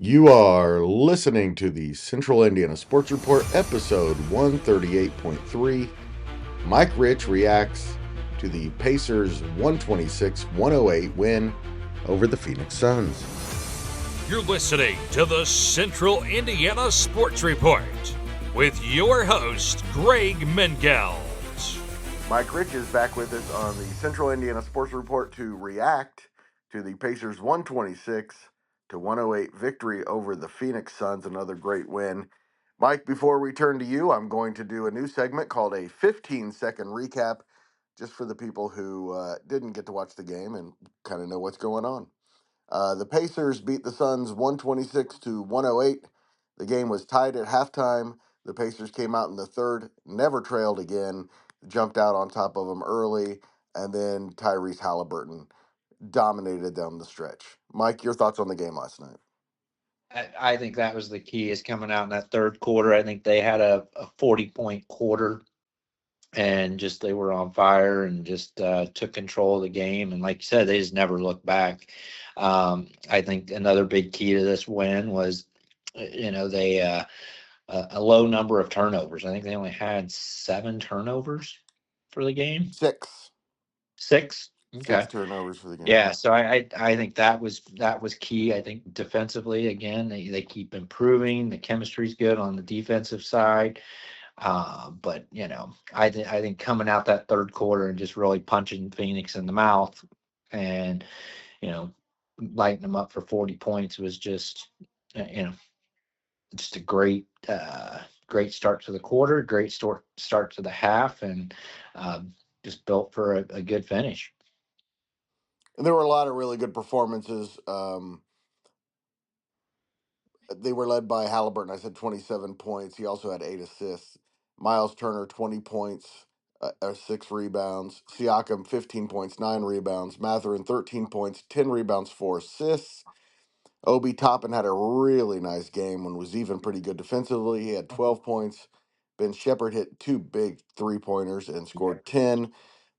You are listening to the Central Indiana Sports Report, episode 138.3. Mike Rich reacts to the Pacers' 126-108 win over the Phoenix Suns. You're listening to the Central Indiana Sports Report with your host, Greg Mengelt. Mike Rich is back with us on the Central Indiana Sports Report to react to the Pacers' 126-108 victory over the Phoenix Suns, another great win. Mike, before we turn to you, I'm going to do a new segment called a 15-second recap, just for the people who didn't get to watch the game and kind of know what's going on. The Pacers beat the Suns 126-108. The game was tied at halftime. The Pacers came out in the third, never trailed again, jumped out on top of them early, and then Tyrese Halliburton dominated down the stretch. Mike, your thoughts on the game last night? I think that was the key is coming out in that third quarter. I think they had a 40-point quarter and just they were on fire and just took control of the game. And like you said, they just never looked back. I think another big key to this win was, they a low number of turnovers. I think they only had 7 turnovers for the game. Six. 6? Six Okay. turnovers for the game. Yeah, so I think that was key. I think defensively, again, they keep improving. The chemistry's good on the defensive side. But I think coming out that third quarter and just really punching Phoenix in the mouth and you know lighting them up for 40 points was just uh, you know just a great start to the quarter, great start to the half, and just built for a good finish. And there were a lot of really good performances. They were led by Halliburton. I said 27 points. He also had 8 assists. Miles Turner, 20 points, 6 rebounds. Siakam, 15 points, 9 rebounds. Matherin, 13 points, 10 rebounds, 4 assists. Obi Toppin had a really nice game and was even pretty good defensively. He had 12 points. Ben Shepherd hit 2 big 3-pointers and scored 10.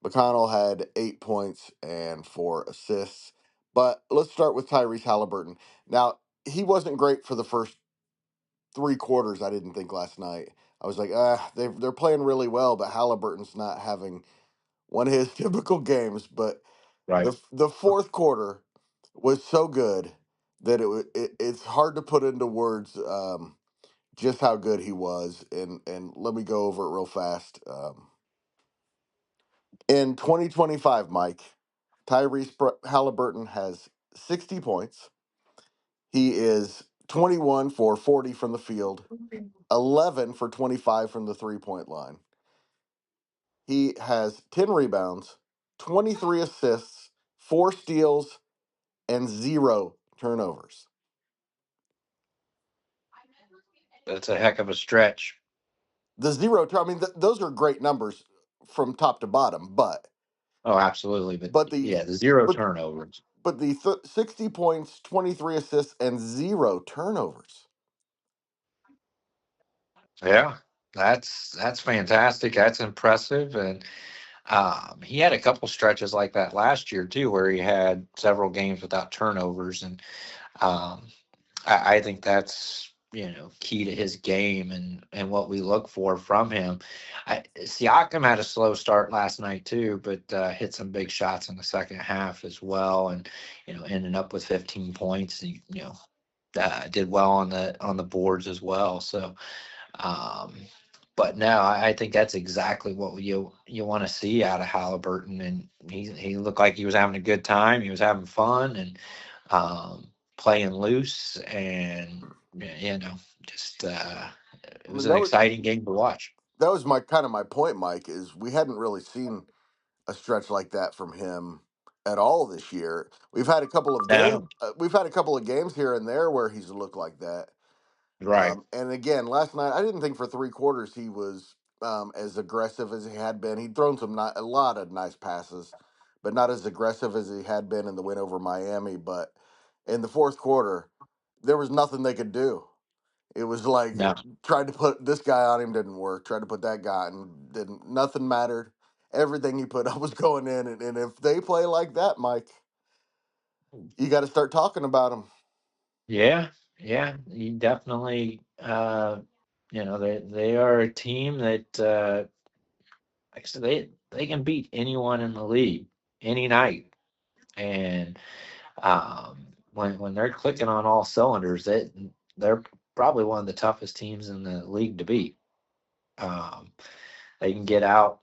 McConnell had 8 points and 4 assists. But let's start with Tyrese Halliburton. Now, he wasn't great for the first 3 quarters, I didn't think last night. I was like, they're playing really well, but Halliburton's not having one of his typical games. But Right. the fourth quarter was so good that it's hard to put into words just how good he was. And let me go over it real fast. In 2025, Mike, Halliburton has 60 points. He is 21 for 40 from the field, 11 for 25 from the 3-point line. He has 10 rebounds, 23 assists, 4 steals, and 0 turnovers. That's a heck of a stretch. I mean, those are great numbers from top to bottom, Oh, absolutely. But but the yeah, the zero but turnovers. but the 60 points, 23 assists, and 0 turnovers. Yeah, that's fantastic. That's impressive. And he had a couple stretches like that last year too, where he had several games without turnovers, and um, I think that's key to his game and what we look for from him. Siakam had a slow start last night too, but hit some big shots in the second half as well, and ended up with 15 points. He, did well on the boards as well. So. Um, but no, I think that's exactly what you want to see out of Halliburton, and he looked like he was having a good time. He was having fun and playing loose, and just it I was mean, an exciting game to watch. that was my point, Mike. Is we hadn't really seen a stretch like that from him at all this year. Yeah, We've had a couple of games here and there where he's looked like that. right. And again, last night I didn't think for 3 quarters he was as aggressive as he had been. He'd thrown a lot of nice passes, but not as aggressive as he had been in the win over Miami. But in the fourth quarter, there was nothing they could do. It was like No, tried to put this guy on him didn't work. Tried to put that guy and didn't. Nothing mattered. Everything he put up was going in. And if they play like that, Mike, you got to start talking about them. yeah, Yeah, you definitely. They are a team that, like I said, they can beat anyone in the league any night, and when they're clicking on all cylinders, they're probably one of the toughest teams in the league to beat. Um, they can get out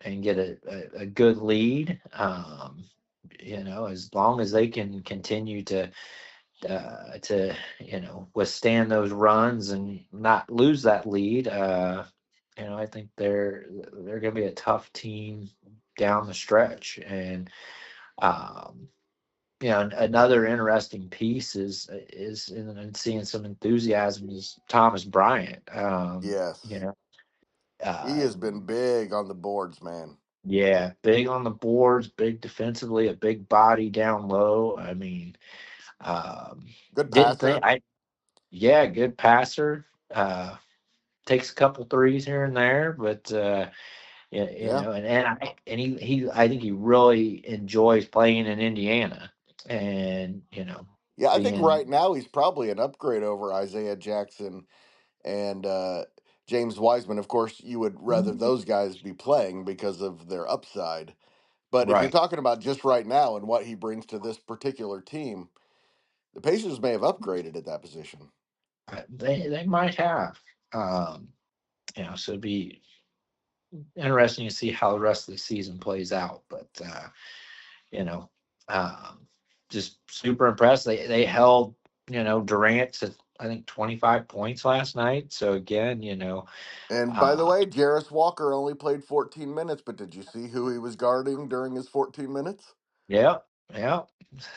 and get a good lead. As long as they can continue to withstand those runs and not lose that lead. I think they're going to be a tough team down the stretch. And um, another interesting piece is in seeing some enthusiasm is Thomas Bryant. You Yes. know, He uh, has been big on the boards, man. yeah, big on the boards, big defensively, a big body down low. I mean, um, Good didn't think passer. I yeah, good passer. Takes a couple threes here and there, but Yeah. I think he really enjoys playing in Indiana, and Yeah, I think being right now he's probably an upgrade over Isaiah Jackson and James Wiseman. Of course, you would rather those guys be playing because of their upside. But if you're right. talking about just right now and what he brings to this particular team, the Pacers may have upgraded at that position. They might have, um, so it'd be interesting to see how the rest of the season plays out. But you know, um, just super impressed. They held Durant to I think 25 points last night. So again, And by the uh, way, Jarris Walker only played 14 minutes, but did you see who he was guarding during his 14 minutes? yeah, yeah.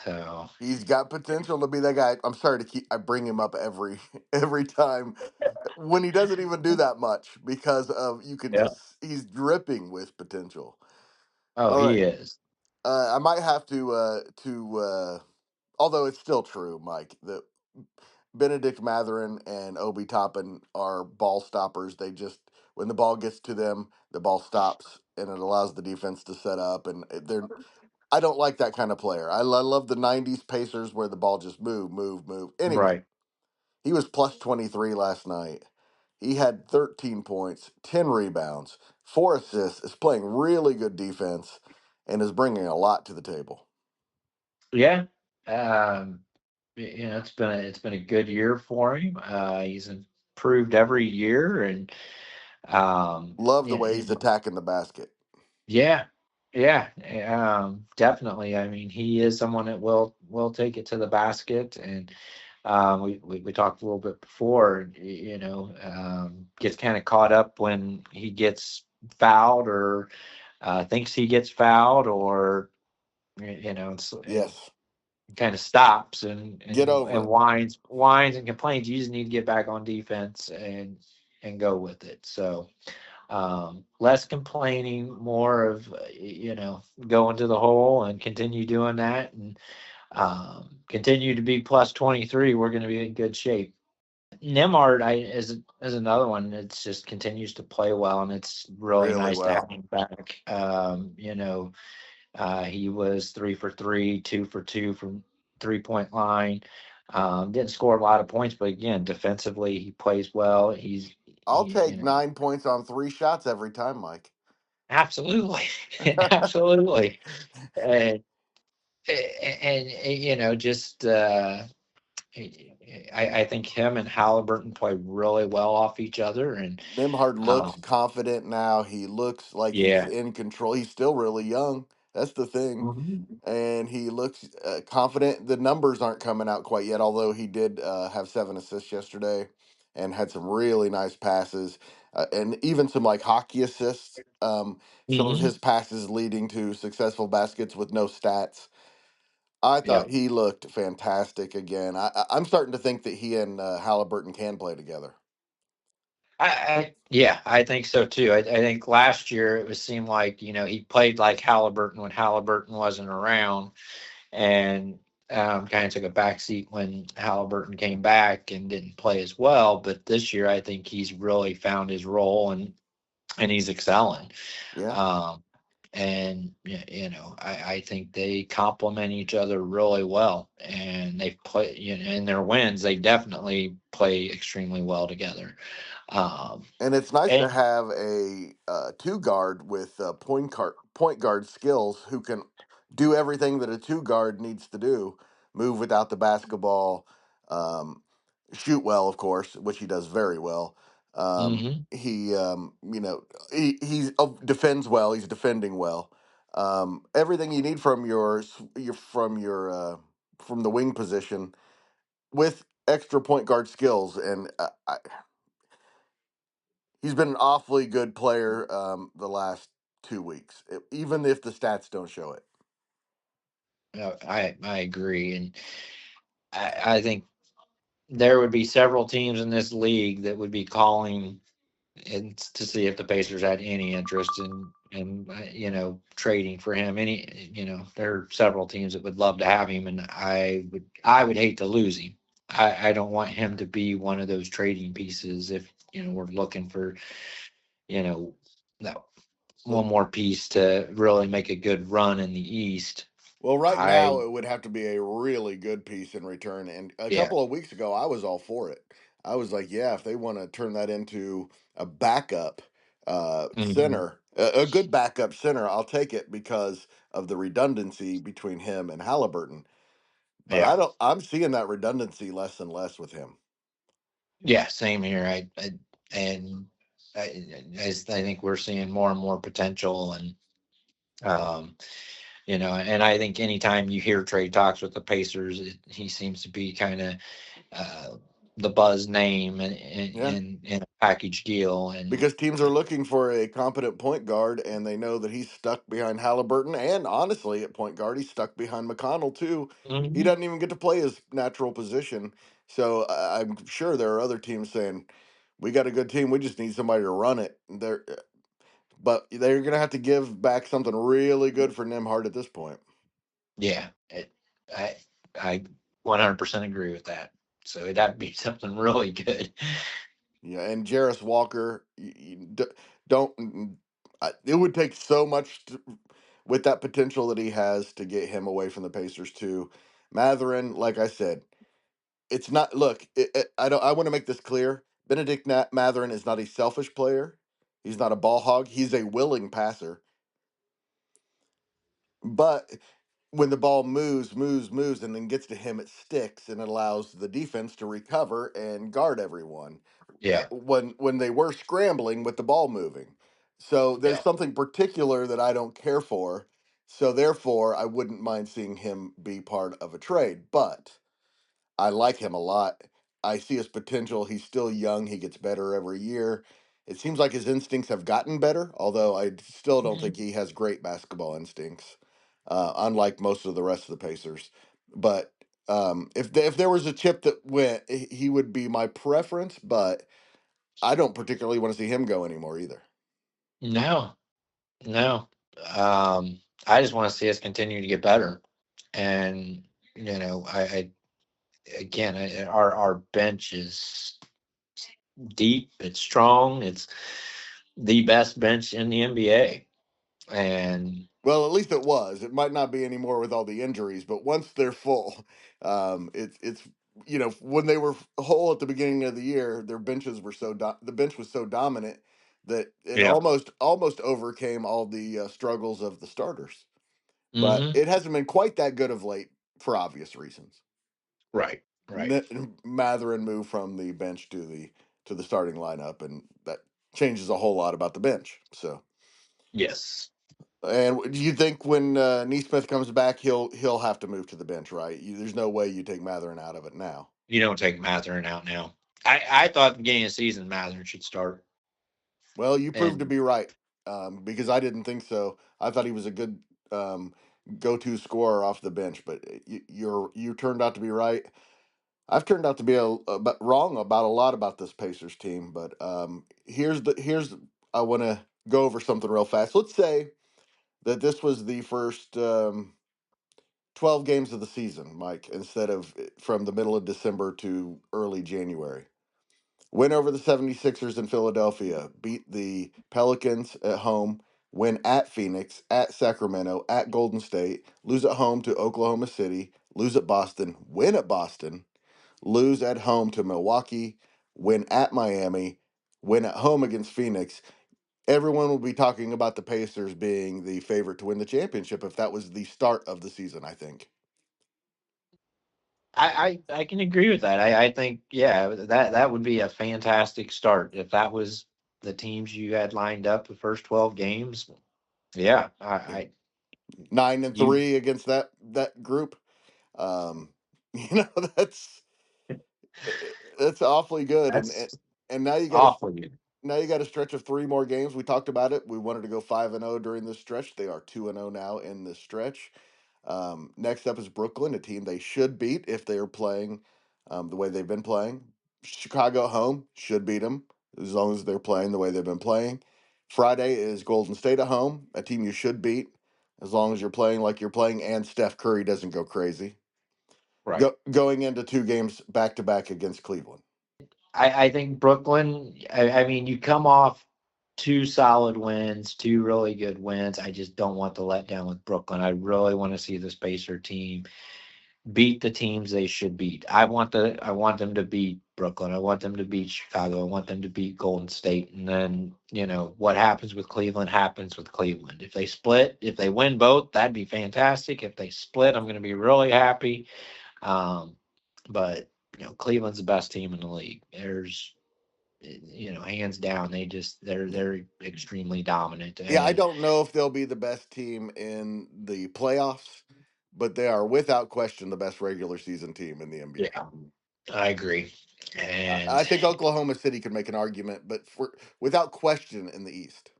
So He's got potential to be that guy. I'm sorry to keep I bring him up every every time when he doesn't even do that much because of you can yeah. just he's dripping with potential. Oh, All right. he is. I might have to although it's still true, Mike, that Benedict Matherin and Obi Toppin are ball stoppers. They just when the ball gets to them, the ball stops and it allows the defense to set up and they're I don't like that kind of player. I love the 90s Pacers where the ball just move, move, move. Anyway, Right. he was plus 23 last night. He had 13 points, 10 rebounds, 4 assists, is playing really good defense, and is bringing a lot to the table. Yeah. Um, it's been a good year for him. He's improved every year, and Love the yeah, way he's attacking the basket. yeah, yeah, definitely. I mean, he is someone that will take it to the basket, and we talked a little bit before. Gets kind of caught up when he gets fouled or thinks he gets fouled, or and Yes, kind of stops and get and over and it. whines and complains. You just need to get back on defense and go with it. So less complaining, more of going to the hole and continue doing that and continue to be plus 23. We're going to be in good shape. Nimard is another one that just continues to play well, and it's really Really nice to have well. him back. He was 3 for 3, 2 for 2 from 3-point line. Didn't score a lot of points, but again, defensively he plays well. I'll He take 9 points on 3 shots every time, Mike. absolutely, absolutely, and just I think him and Halliburton play really well off each other, and Nimhard looks um, confident now. He looks like he's yeah, in control. He's still really young. That's the thing. mhm, And he looks confident. The numbers aren't coming out quite yet, although he did have 7 assists yesterday and had some really nice passes and even some like hockey assists. Some of mhm, his passes leading to successful baskets with no stats. I thought yep. he looked fantastic again. I'm starting to think that he and Halliburton can play together. Yeah, I think so too. I think last year it was seemed like he played like Halliburton when Halliburton wasn't around, and kind of took a backseat when Halliburton came back and didn't play as well. But this year, I think he's really found his role and he's excelling. Yeah. Um, And I think they complement each other really well, and they play, in their wins they definitely play extremely well together. um And it's nice to and have a two guard with point guard skills who can do everything that a two guard needs to do: move without the basketball, um, shoot well, of course, which he does very well. hmm He, defends well. He's defending well. Everything you need from from the wing position with extra point guard skills, and he's been an awfully good player the last 2 weeks, even if the stats don't show it. I agree, and I think there would be several teams in this league that would be calling and to see if the Pacers had any interest in trading for him. There are several teams that would love to have him, and I would hate to lose him. I don't want him to be one of those trading pieces if we're looking for you know that So, one more piece to really make a good run in the East. well, right I now it would have to be a really good piece in return. And a Yeah. couple of weeks ago, I was all for it. I was like, yeah, if they want to turn that into a backup hmm center, a good backup center, I'll take it because of the redundancy between him and Halliburton. But I Yeah. don't. I'm seeing that redundancy less and less with him. Yeah, same here. And I think we're seeing more and more potential, and um, and I think anytime you hear trade talks with the Pacers, he seems to be kind of uh, the buzz name and Yeah. in a package deal, and Because teams are looking for a competent point guard, and they know that he's stuck behind Halliburton. And honestly, at point guard, he's stuck behind McConnell too. He Mhm. doesn't even get to play his natural position. So I'm sure there are other teams saying, "We got a good team. We just need somebody to run it." But they're gonna have to give back something really good for Nimhard at this point. Yeah, I I 100% agree with that. So that'd be something really good. Yeah, and Jarris Walker, don't. It would take so much with that potential that he has to get him away from the Pacers too. Matherin, like I said, it's not. Look, I don't. I want to make this clear. Benedict Matherin is not a selfish player. He's not a ball hog. He's a willing passer. But when the ball moves, and then gets to him, it sticks, and it allows the defense to recover and guard everyone. Yeah, When they were scrambling with the ball moving, so there's yeah. something particular that I don't care for. So therefore, I wouldn't mind seeing him be part of a trade, but I like him a lot. I see his potential. He's still young. He gets better every year. It seems like his instincts have gotten better, although I still don't think Mhm. he has great basketball instincts, unlike most of the rest of the Pacers. But if there was a chip that went, he would be my preference. But I don't particularly want to see him go anymore either. No, no. I just want to see us continue to get better, and I again, our bench is deep. It's strong. It's the best bench in the NBA, and Well, at least it was. It might not be anymore with all the injuries, but once they're full, it's when they were whole at the beginning of the year, their benches were the bench was so dominant that it yeah. almost overcame all the struggles of the starters. But hmm it hasn't been quite that good of late for obvious reasons. Right, right. Matherin moved from the bench to the starting lineup, and that changes a whole lot about the bench. So. Yes. And do you think when Neesmith comes back, he'll have to move to the bench, right? There's no way you take Matherin out of it now. You don't take Matherin out now. I thought at the beginning of the season Matherin should start, Well, you proved to and be right, because I didn't think so. I thought he was a good um, go-to scorer off the bench, but you turned out to be right. I've turned out to be a wrong about a lot about this Pacers team, but here's I want to go over something real fast. Let's say that this was the first 12 games of the season, Mike, instead of from the middle of December to early January. Win over the 76ers in Philadelphia, beat the Pelicans at home, win at Phoenix, at Sacramento, at Golden State, lose at home to Oklahoma City, lose at Boston, win at Boston, lose at home to Milwaukee, win at Miami, win at home against Phoenix. Everyone will be talking about the Pacers being the favorite to win the championship if that was the start of the season, I think. I can agree with that. I think yeah, that would be a fantastic start if that was the teams you had lined up the first 12 games. Yeah, Yeah. I 9 and you 3 against that group. Um, you know, that's awfully good. And that's and now you got to awfully good. now you got a stretch of 3 more games. We talked about it. We wanted to go 5-0 during this stretch. They are 2-0 now in this stretch. Next up is Brooklyn, a team they should beat if they are playing the way they've been playing. Chicago at home should beat them as long as they're playing the way they've been playing. Friday is Golden State at home, a team you should beat as long as you're playing like you're playing and Steph Curry doesn't go crazy. Right. Going into 2 games back to back against Cleveland. I think Brooklyn. I mean, you come off two solid wins, two really good wins. I just don't want the letdown with Brooklyn. I really want to see the Spacer team beat the teams they should beat. I want them to beat Brooklyn. I want them to beat Chicago. I want them to beat Golden State. And then, what happens with Cleveland happens with Cleveland. If they split, if they win both, that'd be fantastic. If they split, I'm going to be really happy. But Cleveland's the best team in the league. There's hands down, they're extremely dominant. Yeah, I And don't know if they'll be the best team in the playoffs, but they are without question the best regular season team in the NBA. yeah, I agree. I And think Oklahoma City could make an argument, but without question in the East,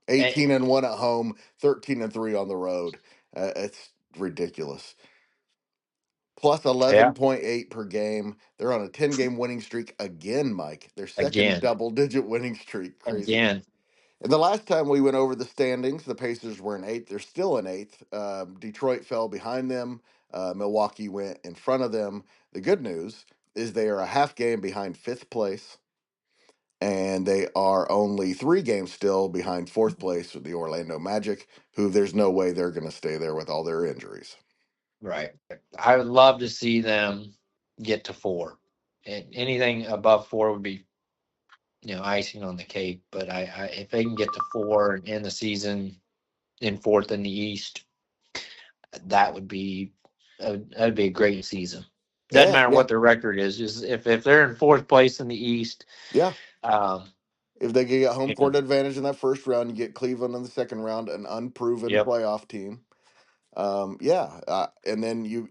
18-1 at home, 13-3 on the road. It's ridiculous. Plus yeah, 11.8 per game. They're on a 10-game winning streak again, Mike. Their second again, double-digit winning streak. Crazy. again, And the last time we went over the standings, the Pacers were in eighth. They're still in eighth. Detroit fell behind them. Milwaukee went in front of them. The good news is they are a half game behind fifth place, and they are only 3 games still behind fourth place with the Orlando Magic, who there's no way they're going to stay there with all their injuries. right. I would love to see them get to 4. And anything above 4 would be, icing on the cake. But if they can get to 4 and end the season in fourth in the East, that'd be a great season. Doesn't Yeah, matter yeah, what their record is. Just if they're in fourth place in the East, yeah. um, If they get home you know, court advantage in that first round, you get Cleveland in the second round, an unproven yep, playoff team. Yeah, and then you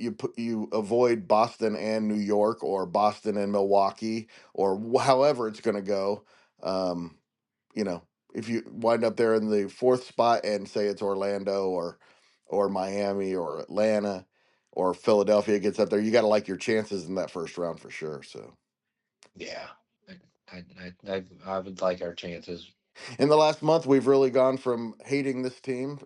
avoid Boston and New York, or Boston and Milwaukee, or however it's going to go. Um, you know, if you wind up there in the fourth spot and say it's Orlando or Miami or Atlanta or Philadelphia gets up there, you got to like your chances in that first round for sure. So yeah, I would like our chances. in the last month, we've really gone from hating this team,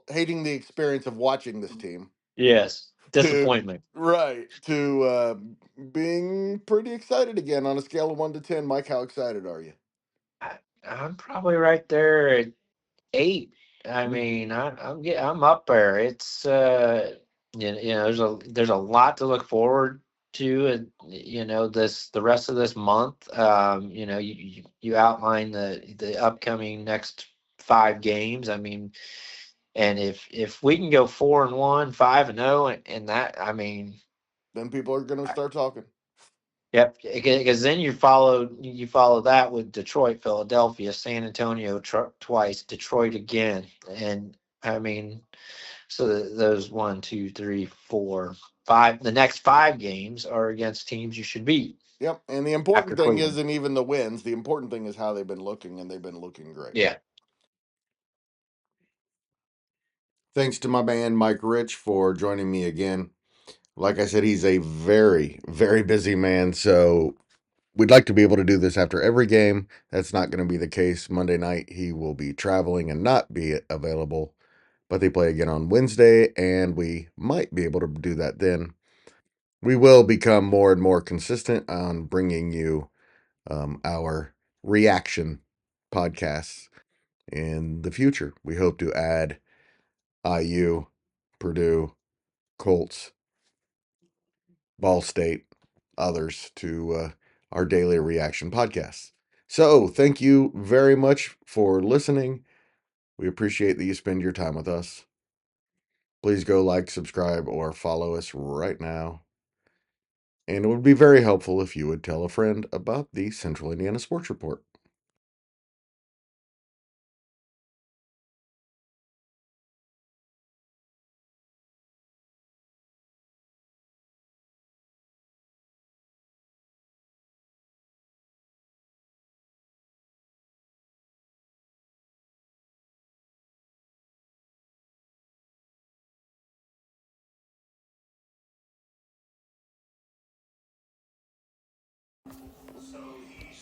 hating the experience of watching this team, Yes, to disappointment. right to being pretty excited again on a scale of 1 to 10. Mike, how excited are you? I'm probably right there at 8. I Mm. mean, I'm up there. It's there's a lot to look forward to, and this the rest of this month. You outline the upcoming next 5 games. I mean, and if we can go 4-1, 5-0, and that, I mean, Then people are going to start talking. yep, because then you follow that with Detroit, Philadelphia, San Antonio twice, Detroit again, and I mean, so those 1, 2, 3, 4, 5. The next 5 games are against teams you should beat Yep, and the after important thing Cleveland. isn't even the wins. The important thing is how they've been looking, and they've been looking great. Yeah, Thanks to my man Mike Rich for joining me again. Like I said, he's a very, very busy man, so we'd like to be able to do this after every game. That's not going to be the case. Monday night, he will be traveling and not be available, but they play again on Wednesday, and we might be able to do that then. We will become more and more consistent on bringing you our reaction podcasts. in the future. We hope to add IU, Purdue, Colts, Ball State, others to our daily reaction podcasts. So, thank you very much for listening. We appreciate that you spend your time with us. Please go like, subscribe, or follow us right now. And it would be very helpful if you would tell a friend about the Central Indiana Sports Report.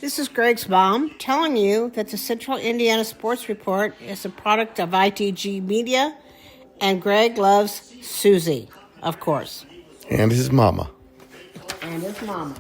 This is Greg's mom telling you that the Central Indiana Sports Report is a product of ITG Media, and Greg loves Susie, of course. And his mama. And his mama.